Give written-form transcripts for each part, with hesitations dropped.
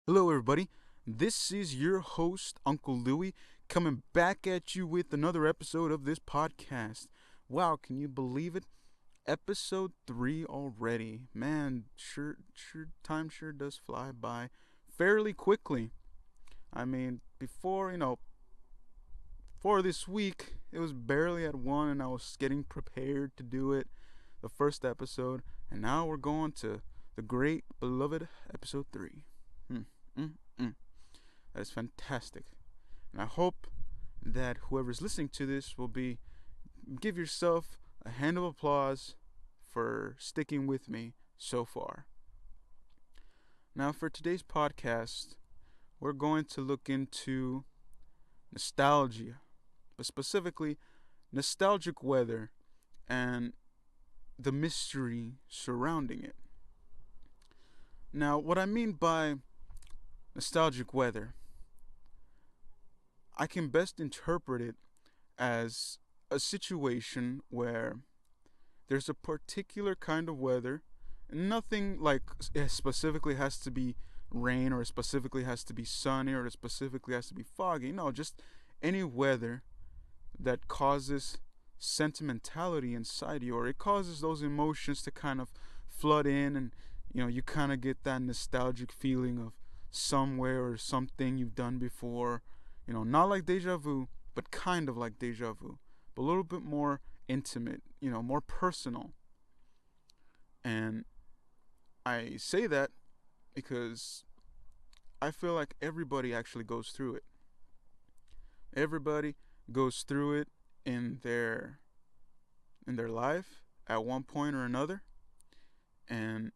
Hello, everybody. This is your host, Uncle Louie, coming back at you with another episode of this podcast. Wow, can you believe it? Episode 3 already. Man, time sure does fly by fairly quickly. I mean, before this week, it was barely at 1 and I was getting prepared to do it, the first episode, and now we're going to the great beloved episode 3. Hmm. Mm, mm. That is fantastic. And I hope that whoever's listening to this will give yourself a hand of applause for sticking with me so far. Now, for today's podcast, we're going to look into nostalgia, but specifically nostalgic weather and the mystery surrounding it. Now, what I mean by nostalgic weather, I can best interpret it as a situation where there's a particular kind of weather. Nothing like it specifically has to be rain, or it specifically has to be sunny, or it specifically has to be foggy. No, just any weather that causes sentimentality inside you, or it causes those emotions to kind of flood in, and you kind of get that nostalgic feeling of somewhere or something you've done before. Not like deja vu, but kind of like deja vu, but a little bit more intimate, more personal. And I say that because I feel like everybody actually goes through it. Everybody goes through it in their life at one point or another, and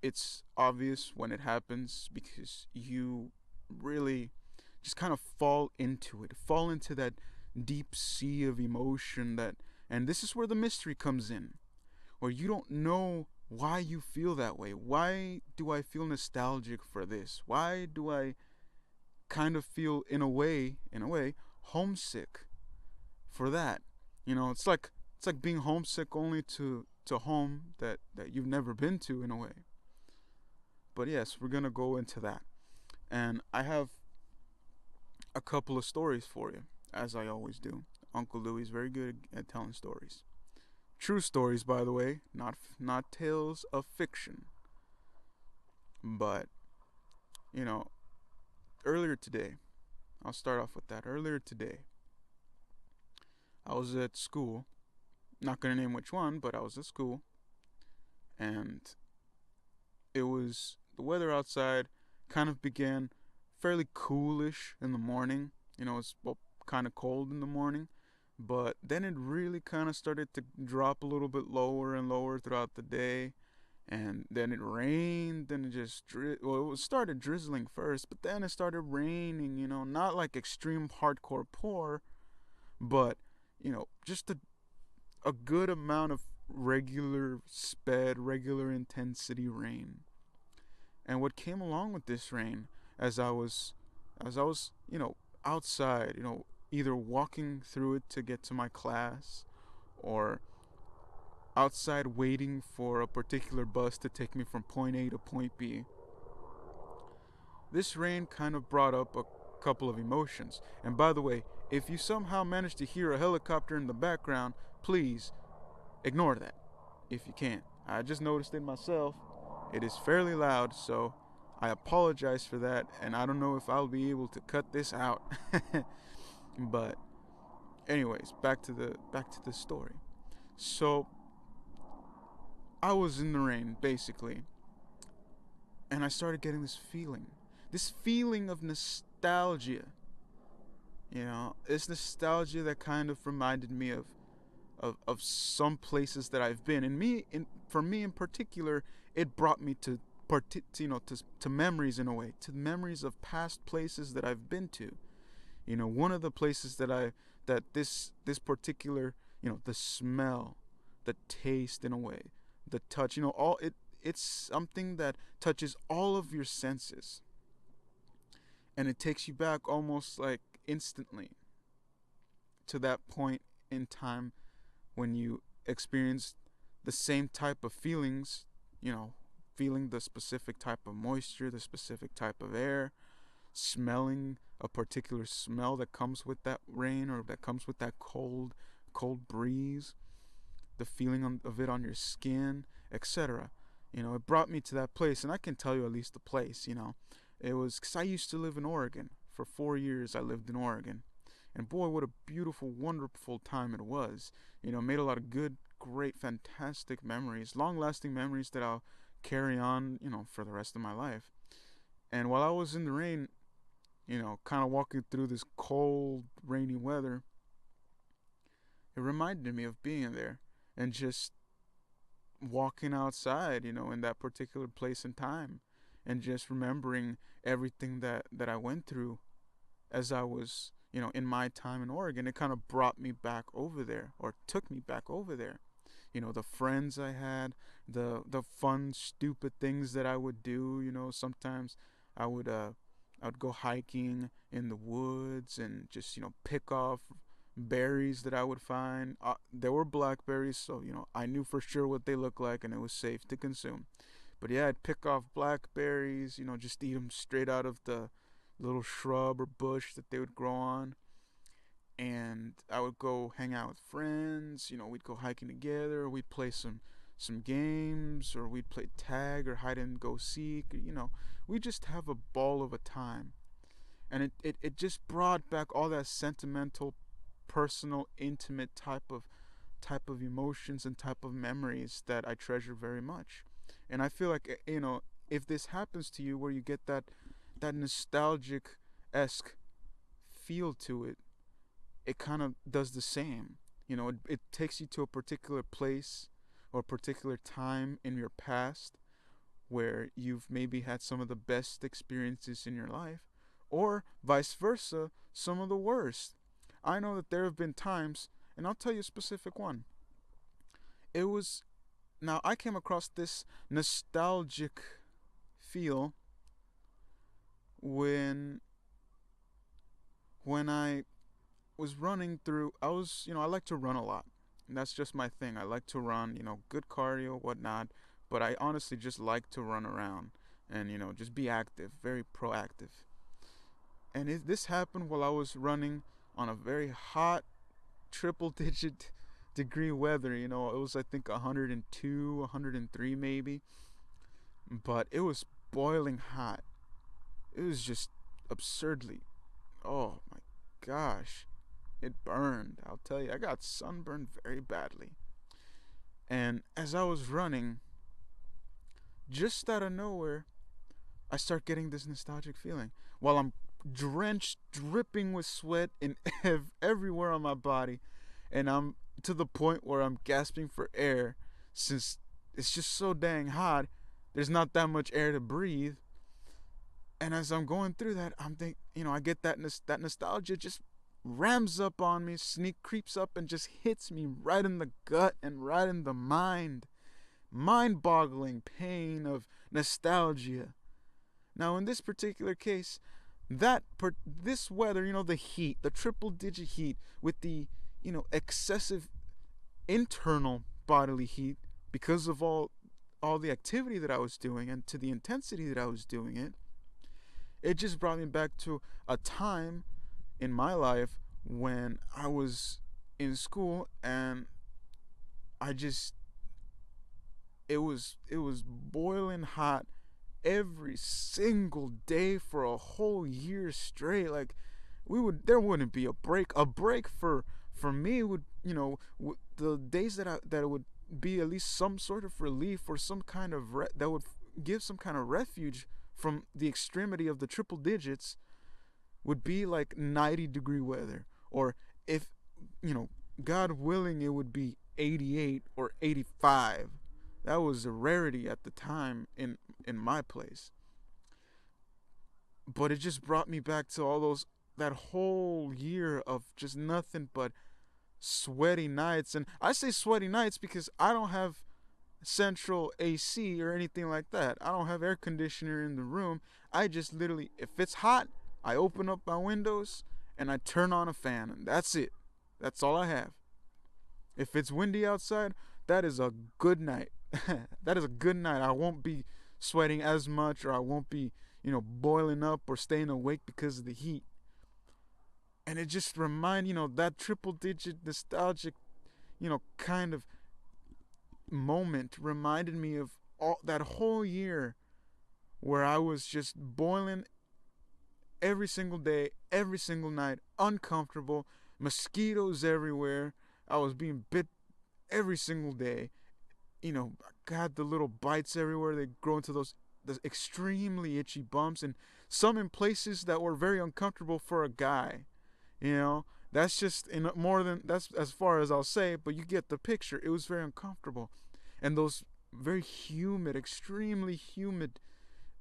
it's obvious when it happens because you really just kind of fall into that deep sea of emotion, and this is where the mystery comes in, where you don't know why you feel that way. Why do I feel nostalgic for this? Why do I kind of feel in a way homesick for that? It's like being homesick only to home that you've never been to, in a way. But yes, we're going to go into that. And I have a couple of stories for you, as I always do. Uncle Louie is very good at telling stories. True stories, by the way, not tales of fiction. But you know, earlier today, I'll start off with that. Earlier today, I was at school. Not gonna name which one, but I was at school, and it was the weather outside kind of began fairly coolish in the morning. It's kind of cold in the morning, but then it really kind of started to drop a little bit lower and lower throughout the day. And then it rained, then it started drizzling first, but then it started raining, not like extreme hardcore pour, but just a good amount of regular intensity rain. And what came along with this rain, as I was outside, either walking through it to get to my class, or outside waiting for a particular bus to take me from point A to point B. This rain kind of brought up a couple of emotions. And by the way, if you somehow manage to hear a helicopter in the background, please ignore that if you can. I just noticed it myself. It is fairly loud, so I apologize for that, and I don't know if I'll be able to cut this out. But anyways, back to the story. So I was in the rain basically, and I started getting this feeling of nostalgia. This nostalgia that kind of reminded me of some places that I've been. For me in particular, it brought me to memories, in a way, to memories of past places that I've been to. One of the places that this particular, the smell, the taste, in a way, the touch, it's something that touches all of your senses, and it takes you back almost like instantly to that point in time when you experienced the same type of feelings, you know, feeling the specific type of moisture, the specific type of air, smelling a particular smell that comes with that rain or that comes with that cold breeze, the feeling of it on your skin, etc. It brought me to that place, and I can tell you at least the place. It was because I used to live in Oregon. For 4 years, I lived in Oregon. And boy, what a beautiful, wonderful time it was. Made a lot of good, great, fantastic memories, long lasting memories that I'll carry on, for the rest of my life. And while I was in the rain, kind of walking through this cold, rainy weather, it reminded me of being there and just walking outside, in that particular place and time, and just remembering everything that I went through as I was, in my time in Oregon. It kind of brought me back over there, or took me back over there. The friends I had, the fun, stupid things that I would do. Sometimes I would go hiking in the woods and just pick off berries that I would find. There were blackberries, so I knew for sure what they looked like, and it was safe to consume. But yeah, I'd pick off blackberries, just eat them straight out of the little shrub or bush that they would grow on. And I would go hang out with friends. We'd go hiking together. We'd play some games, or we'd play tag or hide and go seek. We just have a ball of a time. And it just brought back all that sentimental, personal, intimate type of emotions and type of memories that I treasure very much. And I feel like, if this happens to you, where you get that nostalgic esque feel to it, it kind of does the same. It takes you to a particular place or a particular time in your past where you've maybe had some of the best experiences in your life, or vice versa, some of the worst. I know that there have been times, and I'll tell you a specific one. It was, now I came across this nostalgic feel when I was running through. I like to run a lot. And that's just my thing. I like to run, good cardio, whatnot. But I honestly just like to run around and, just be active, very proactive. And this happened while I was running on a very hot, triple digit degree weather. It was, I think, 102, 103 maybe. But it was boiling hot. It was just absurdly, oh my gosh, it burned. I'll tell you, I got sunburned very badly. And as I was running, just out of nowhere, I start getting this nostalgic feeling while I'm drenched, dripping with sweat in everywhere on my body, and I'm to the point where I'm gasping for air since it's just so dang hot. There's not that much air to breathe. And as I'm going through that, I'm think, I get that nostalgia just rams up on me, creeps up and just hits me right in the gut and right in the mind-boggling pain of nostalgia. Now, in this particular case, this weather, the heat, the triple-digit heat, with the excessive internal bodily heat because of all the activity that I was doing and to the intensity that I was doing it. It just brought me back to a time in my life when I was in school, and it was boiling hot every single day for a whole year straight. Like, there wouldn't be a break. A break for me would, the days that it would be at least some sort of relief, or some kind of that would give some kind of refuge from the extremity of the triple digits, would be like 90-degree weather, or if, God willing, it would be 88 or 85. That was a rarity at the time in my place. But it just brought me back to that whole year of just nothing but sweaty nights. And I say sweaty nights because I don't have central AC or anything like that. I don't have air conditioner in the room. I just literally, if it's hot, I open up my windows and I turn on a fan, and that's it. That's all I have. If it's windy outside, that is a good night. That is a good night. I won't be sweating as much, or I won't be, boiling up or staying awake because of the heat. And it just that triple digit nostalgic, kind of moment reminded me of all that whole year where I was just boiling every single day, every single night, uncomfortable, mosquitoes everywhere. I was being bit every single day. God, the little bites everywhere. They grow into those extremely itchy bumps, and some in places that were very uncomfortable for a guy. That's just more than that's as far as I'll say, but you get the picture. It was very uncomfortable, and those very humid, extremely humid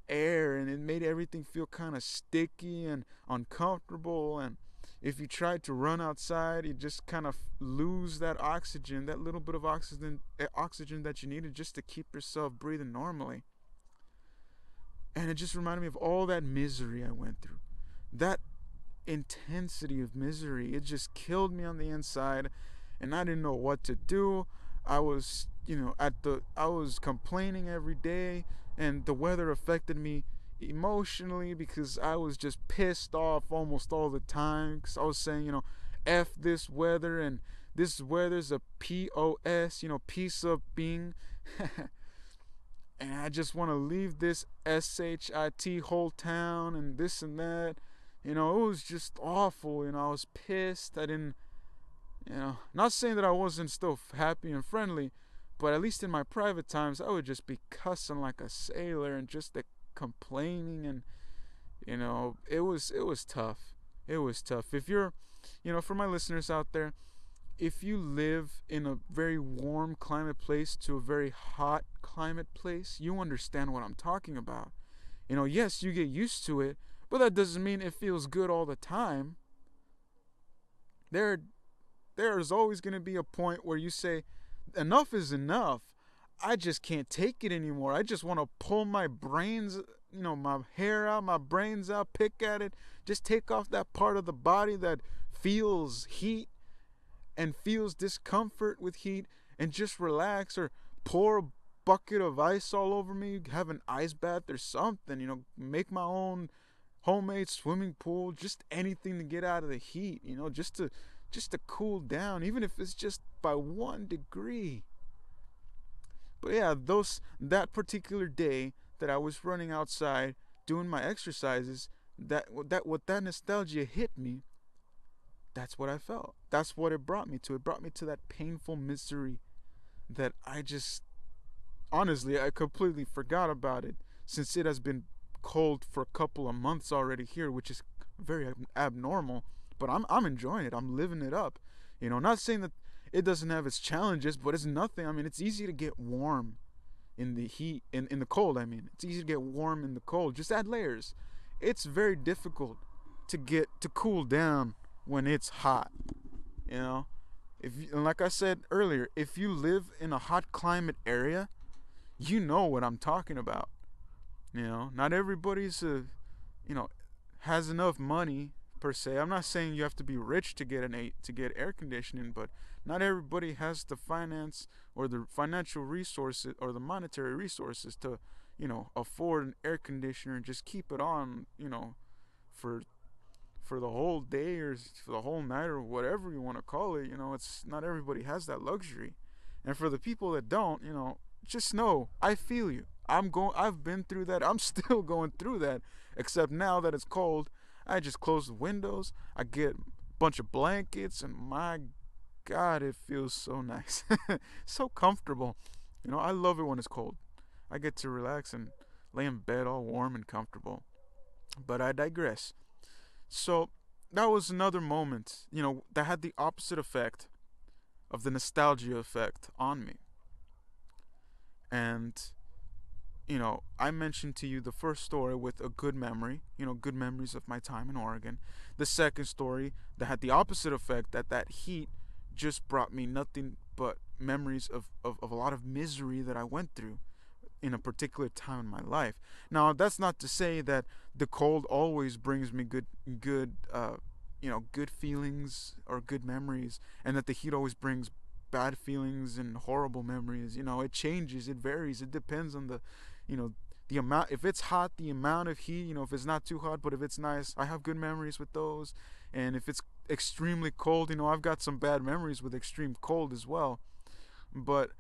air, and it made everything feel kind of sticky and uncomfortable. And if you tried to run outside, you just kind of lose that oxygen, that little bit of oxygen that you needed just to keep yourself breathing normally. And it just reminded me of all that misery I went through, that intensity of misery. It just killed me on the inside, and I didn't know what to do. I was, I was complaining every day, and the weather affected me emotionally because I was just pissed off almost all the time. Because I was saying, F this weather, and this weather's a POS, piece of being. And I just want to leave this SHIT whole town and this and that. It was just awful. I was pissed. I didn't, not saying that I wasn't still happy and friendly, but at least in my private times, I would just be cussing like a sailor and just complaining. And, it was tough. It was tough. If you're, for my listeners out there, if you live in a very warm climate place to a very hot climate place, you understand what I'm talking about. Yes, you get used to it, but that doesn't mean it feels good all the time. There's always going to be a point where you say, enough is enough. I just can't take it anymore. I just want to pull my brains, my hair out, my brains out, pick at it, just take off that part of the body that feels heat and feels discomfort with heat, and just relax, or pour a bucket of ice all over me, have an ice bath or something, make my own homemade swimming pool, just anything to get out of the heat, just to cool down, even if it's just by 1 degree. But yeah, that particular day that I was running outside doing my exercises, what that nostalgia hit me, that's what I felt. That's what it brought me to. It brought me to that painful misery that I just, honestly, I completely forgot about it, since it has been cold for a couple of months already here, which is very abnormal. But I'm enjoying it. I'm living it up. Not saying that it doesn't have its challenges, but it's nothing. I mean, it's easy to get warm in the heat, in the cold. I mean, it's easy to get warm in the cold. Just add layers. It's very difficult to cool down when it's hot. And like I said earlier, if you live in a hot climate area, you know what I'm talking about. Not everybody's has enough money per se. I'm not saying you have to be rich to get air conditioning, but not everybody has the finance or the financial resources or the monetary resources to afford an air conditioner and just keep it on for the whole day or for the whole night or whatever you want to call it. It's not everybody has that luxury. And for the people that don't, just know I feel you. I've been through that. I'm still going through that, except now that it's cold, I just close the windows, I get a bunch of blankets, and my God, it feels so nice. So comfortable. I love it when it's cold. I get to relax and lay in bed all warm and comfortable. But I digress. So that was another moment, that had the opposite effect of the nostalgia effect on me. And, I mentioned to you the first story with a good memory, good memories of my time in Oregon. The second story that had the opposite effect, that heat just brought me nothing but memories of a lot of misery that I went through in a particular time in my life. Now, that's not to say that the cold always brings me good feelings or good memories, and that the heat always brings bad feelings and horrible memories. It changes, it varies, it depends on The amount, if it's hot, the amount of heat, if it's not too hot, but if it's nice, I have good memories with those. And if it's extremely cold, I've got some bad memories with extreme cold as well. But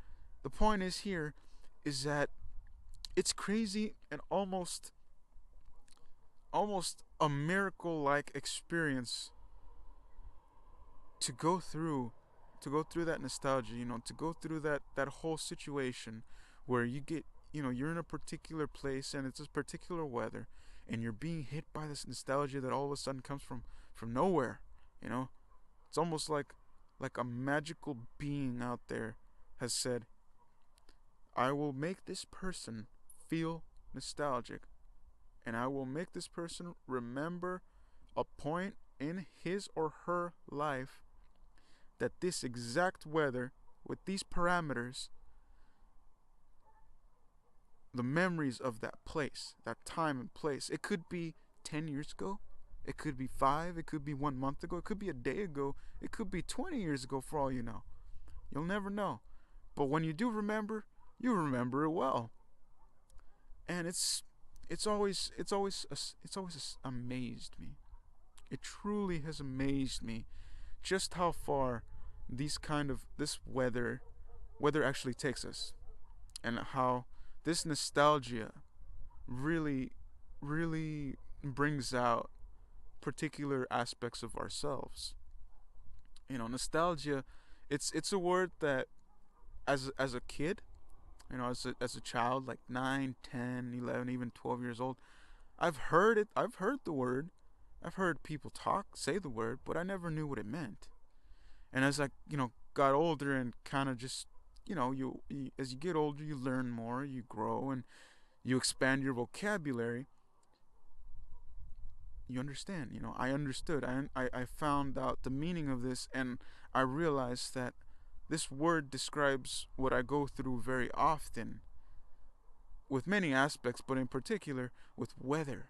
the point is here is that it's crazy and almost a miracle like experience to go through that nostalgia, to go through that whole situation where you get, you're in a particular place and it's a particular weather, and you're being hit by this nostalgia that all of a sudden comes from nowhere. It's almost like a magical being out there has said, I will make this person feel nostalgic, and I will make this person remember a point in his or her life that this exact weather, with these parameters, the memories of that place, that time and place, it could be 10 years ago, it could be 5, it could be 1 month ago, it could be a day ago, it could be 20 years ago, for all you know. You'll never know. But when you do remember, you remember it well. And it's always amazed me. It truly has amazed me just how far this weather actually takes us, and how this nostalgia really brings out particular aspects of ourselves. Nostalgia, it's a word that as a kid, as a child, like 9, 10, 11, even 12 years old, I've heard it. I've heard the word. I've heard people say the word, but I never knew what it meant. And as I, got older and kind of just, as you get older, you learn more, you grow, and you expand your vocabulary. You understand, I understood. I found out the meaning of this, and I realized that this word describes what I go through very often, with many aspects, but in particular with weather.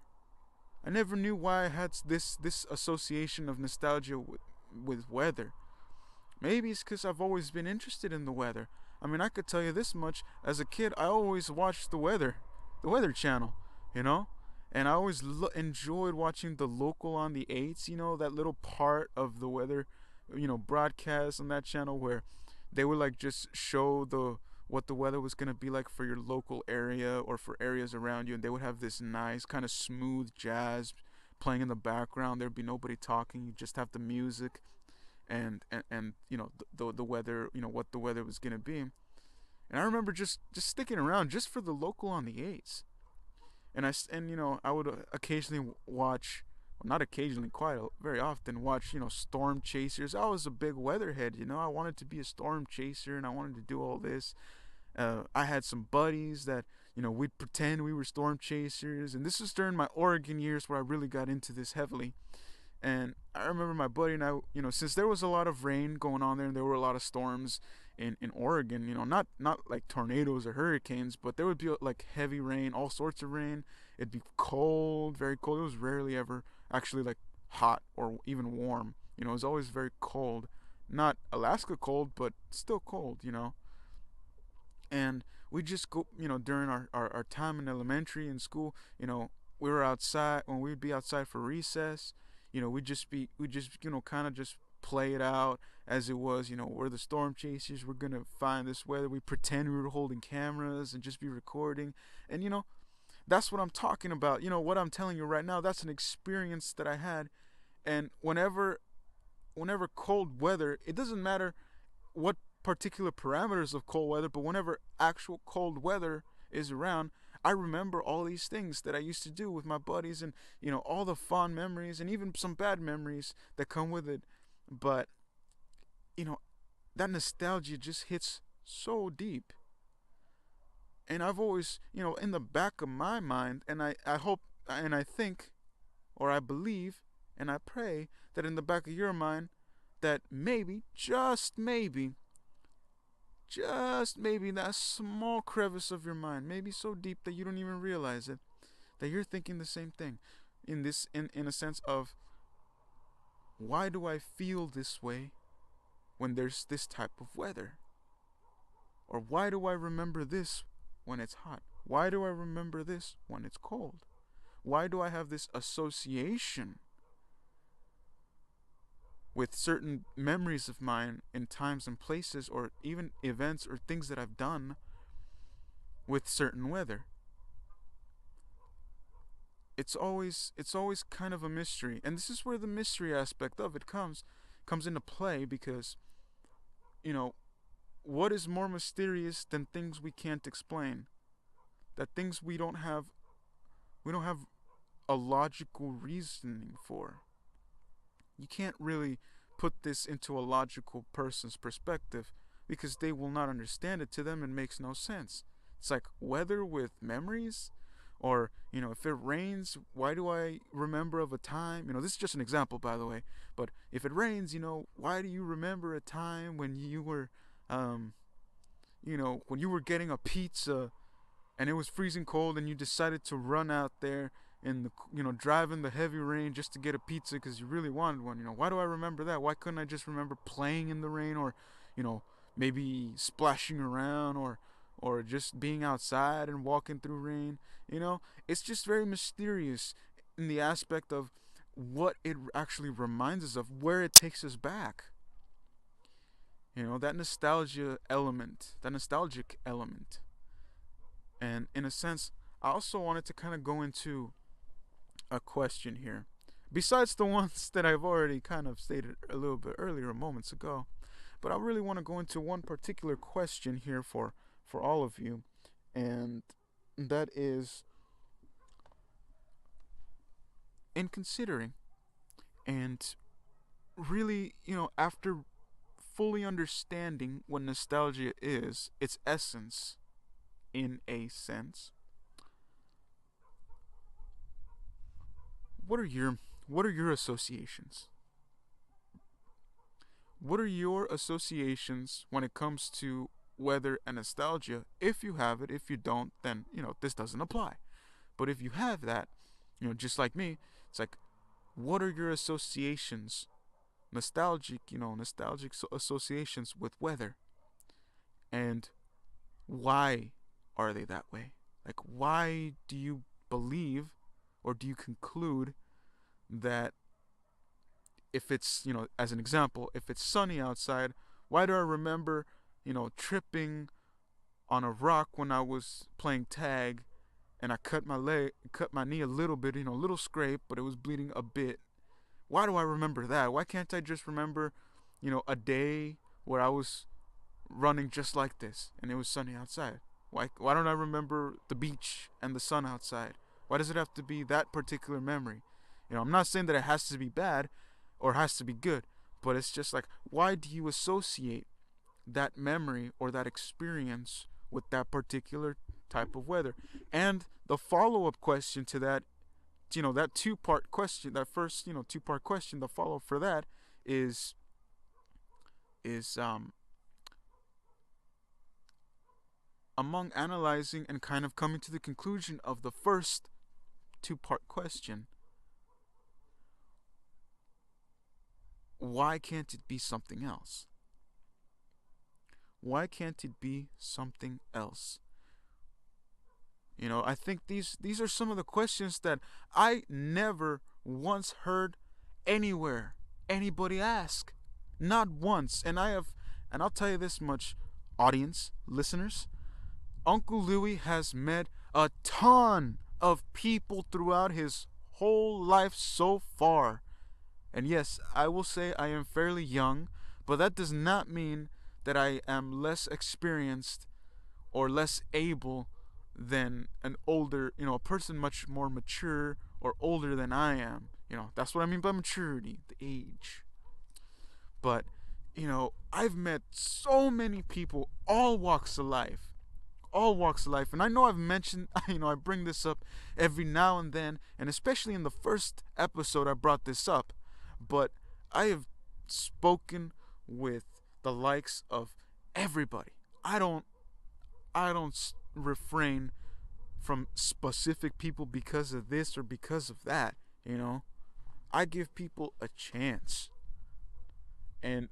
I never knew why I had this association of nostalgia with weather. Maybe it's because I've always been interested in the weather. I mean, I could tell you this much. As a kid, I always watched the Weather Channel, and I always enjoyed watching the local on the 8s, that little part of the weather, broadcast on that channel where they would like just show what the weather was going to be like for your local area or for areas around you, and they would have this nice kind of smooth jazz playing in the background. There'd be nobody talking, you just have the music and the weather, what the weather was going to be. And I remember just sticking around just for the local on the 8s. And I would occasionally watch, well, not occasionally, quite very often watch, storm chasers. I was a big weatherhead, I wanted to be a storm chaser and I wanted to do all this. I had some buddies that, we'd pretend we were storm chasers, and this was during my Oregon years where I really got into this heavily. And I remember my buddy and I, since there was a lot of rain going on there and there were a lot of storms in Oregon, not like tornadoes or hurricanes, but there would be like heavy rain, all sorts of rain. It'd be cold, very cold. It was rarely ever actually like hot or even warm. It was always very cold. Not Alaska cold, but still cold, And we just go, during our time in elementary and school, we were outside, when we'd be outside for recess, we'd just kind of just play it out as it was, we're the storm chasers, we're gonna find this weather, we pretend we were holding cameras and just be recording, and that's what I'm talking about. What I'm telling you right now, that's an experience that I had. And whenever cold weather, it doesn't matter what particular parameters of cold weather, but whenever actual cold weather is around, I remember all these things that I used to do with my buddies, and all the fond memories and even some bad memories that come with it. But that nostalgia just hits so deep. And I've always, in the back of my mind, and I hope and I think, or I believe and I pray that in the back of your mind, that maybe, just maybe, that small crevice of your mind, maybe so deep that you don't even realize it, that you're thinking the same thing, in a sense of, why do I feel this way when there's this type of weather? Or why do I remember this when it's hot? Why do I remember this when it's cold? Why do I have this association with certain memories of mine in times and places, or even events or things that I've done with certain weather? It's always kind of a mystery. And this is where the mystery aspect of it comes into play, because you know, what is more mysterious than things we can't explain? That things we don't have a logical reasoning for. You can't really put this into a logical person's perspective, because they will not understand it. To them, it makes no sense. It's like weather with memories, or if it rains, why do I remember of a time? This is just an example, by the way. But if it rains, why do you remember a time when you were, um, when you were getting a pizza and it was freezing cold, and you decided to run out there in the drive in the heavy rain just to get a pizza because you really wanted one. Why do I remember that? Why couldn't I just remember playing in the rain, or you know maybe splashing around, or just being outside and walking through rain? It's just very mysterious in the aspect of what it actually reminds us of, where it takes us back. That nostalgic element. And in a sense, I also wanted to kind of go into a question here. Besides the ones that I've already kind of stated a little bit earlier, moments ago. But I really want to go into one particular question here for all of you. And that is, in considering and really, after fully understanding what nostalgia is, its essence, in a sense, what are your associations? What are your associations when it comes to weather and nostalgia? If you have it, if you don't, then this doesn't apply. But if you have that, just like me, it's like, what are your associations, nostalgic associations with weather, and why are they that way? Like, why do you believe, or do you conclude that if it's, as an example, if it's sunny outside, why do I remember, tripping on a rock when I was playing tag, and I cut my knee a little bit, a little scrape, but it was bleeding a bit. Why do I remember that? Why can't I just remember, a day where I was running just like this and it was sunny outside? Why don't I remember the beach and the sun outside? Why does it have to be that particular memory? I'm not saying that it has to be bad or has to be good, but it's just like, why do you associate that memory or that experience with that particular type of weather? And the follow-up question to that, that two-part question, that first, two-part question, the follow-up for that is is among analyzing and kind of coming to the conclusion of the first two-part question, why can't it be something else? Why can't it be something else? I think these are some of the questions that I never once heard anywhere anybody ask. Not once. And I'll tell you this much, audience, listeners, Uncle Louie has met a ton of people throughout his whole life so far. And yes, I will say I am fairly young, but that does not mean that I am less experienced or less able than an older, a person much more mature or older than I am. That's what I mean by maturity, the age. But, I've met so many people, all walks of life. All walks of life. And I know I've mentioned, I bring this up every now and then, and especially in the first episode I brought this up. But I have spoken with the likes of everybody. I don't refrain from specific people because of this or because of that. I give people a chance, and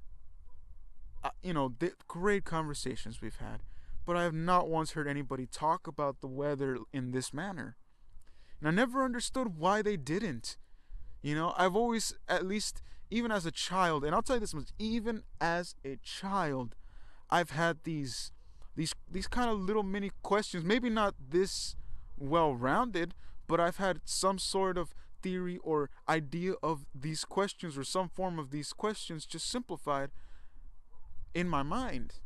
the great conversations we've had. but I have not once heard anybody talk about the weather in this manner. And I never understood why they didn't. I've always, at least, even as a child, and I'll tell you this much, even as a child, I've had these kind of little mini questions, maybe not this well rounded, but I've had some sort of theory or idea of these questions or some form of these questions just simplified in my mind.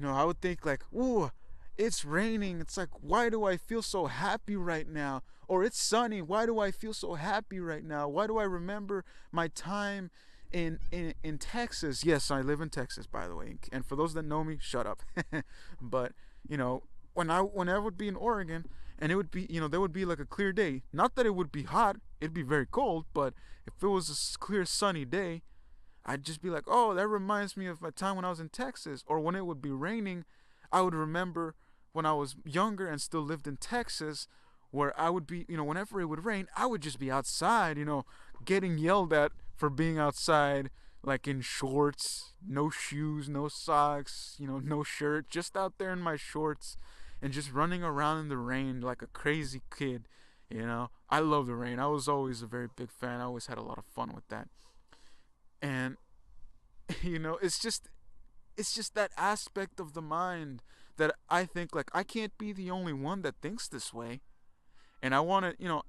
I would think like, ooh, it's raining. It's like, why do I feel so happy right now? Or it's sunny. Why do I feel so happy right now? Why do I remember my time in Texas? Yes, I live in Texas, by the way. And for those that know me, shut up. But when I would be in Oregon, and it would be, there would be like a clear day. Not that it would be hot. It'd be very cold. But if it was a clear sunny day, I'd just be like, oh, that reminds me of my time when I was in Texas. Or when it would be raining, I would remember when I was younger and still lived in Texas, where I would be, whenever it would rain, I would just be outside, getting yelled at for being outside, like in shorts, no shoes, no socks, no shirt, just out there in my shorts and just running around in the rain like a crazy kid. I love the rain. I was always a very big fan. I always had a lot of fun with that. And it's just that aspect of the mind that I think, like, I can't be the only one that thinks this way. And I want to,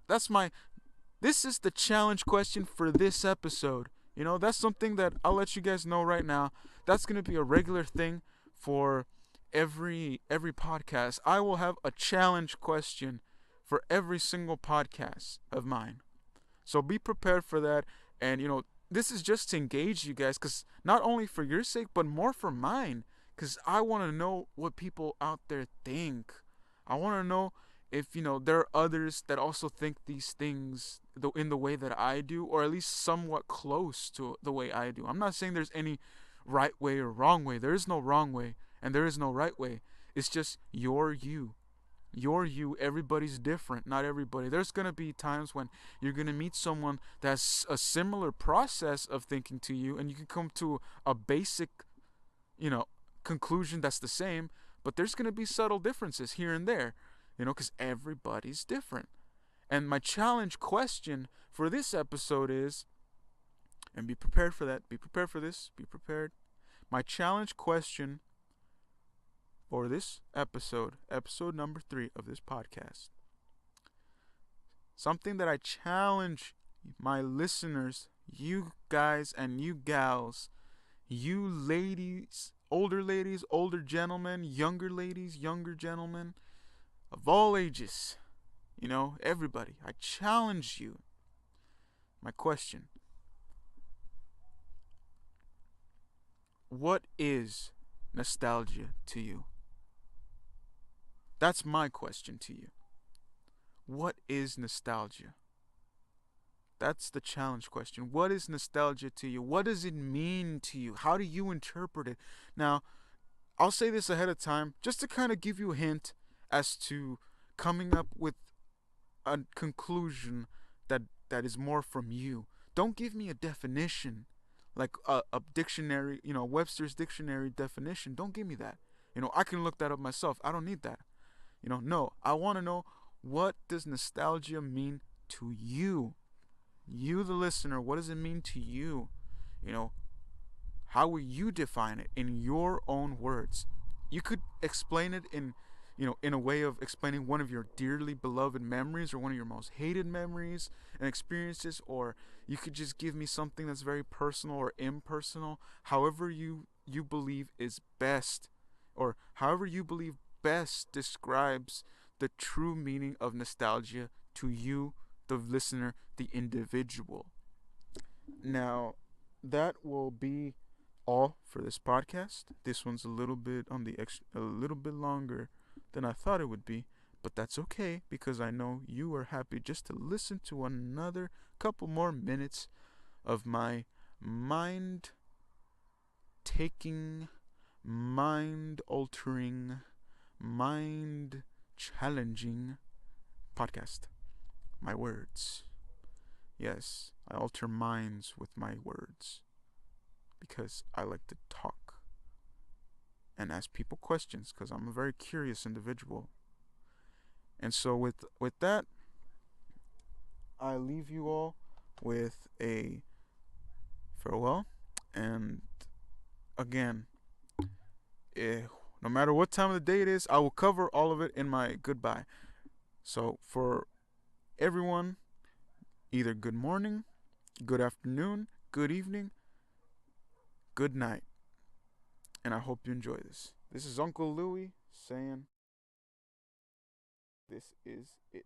this is the challenge question for this episode. That's something that I'll let you guys know right now. That's going to be a regular thing for every podcast. I will have a challenge question for every single podcast of mine. So be prepared for that. And this is just to engage you guys, because not only for your sake, but more for mine, because I want to know what people out there think. I want to know if there are others that also think these things in the way that I do, or at least somewhat close to the way I do. I'm not saying there's any right way or wrong way. There is no wrong way and there is no right way. It's just you're you. You're you. Everybody's different. Not everybody. There's going to be times when you're going to meet someone that's a similar process of thinking to you, and you can come to a basic, conclusion that's the same, but there's going to be subtle differences here and there, because everybody's different. And my challenge question for this episode is, and be prepared for that, be prepared for this, be prepared. My challenge question for this episode number 3 of this podcast, something that I challenge my listeners, you guys and you gals, you ladies, older gentlemen, younger ladies, younger gentlemen, of all ages, everybody, I challenge you. My question: what is nostalgia to you? That's my question to you. What is nostalgia? That's the challenge question. What is nostalgia to you? What does it mean to you? How do you interpret it? Now, I'll say this ahead of time just to kind of give you a hint as to coming up with a conclusion that is more from you. Don't give me a definition, like a dictionary, Webster's dictionary definition. Don't give me that. I can look that up myself. I don't need that. No, I want to know, what does nostalgia mean to you? You, the listener, what does it mean to you? How will you define it in your own words? You could explain it in a way of explaining one of your dearly beloved memories or one of your most hated memories and experiences, or you could just give me something that's very personal or impersonal, however you believe is best, or however you believe best describes the true meaning of nostalgia to you, the listener, the individual. Now, that will be all for this podcast. This one's a little bit a little bit longer than I thought it would be, but that's okay, because I know you are happy just to listen to another couple more minutes of my mind taking, mind altering, mind challenging podcast. My words. Yes, I alter minds with my words because I like to talk. and ask people questions because I'm a very curious individual. And so with that, I leave you all with a farewell. And again, eh, no matter what time of the day it is, I will cover all of it in my goodbye. So for everyone, either good morning, good afternoon, good evening, good night. And I hope you enjoy this. This is Uncle Louie saying, this is it.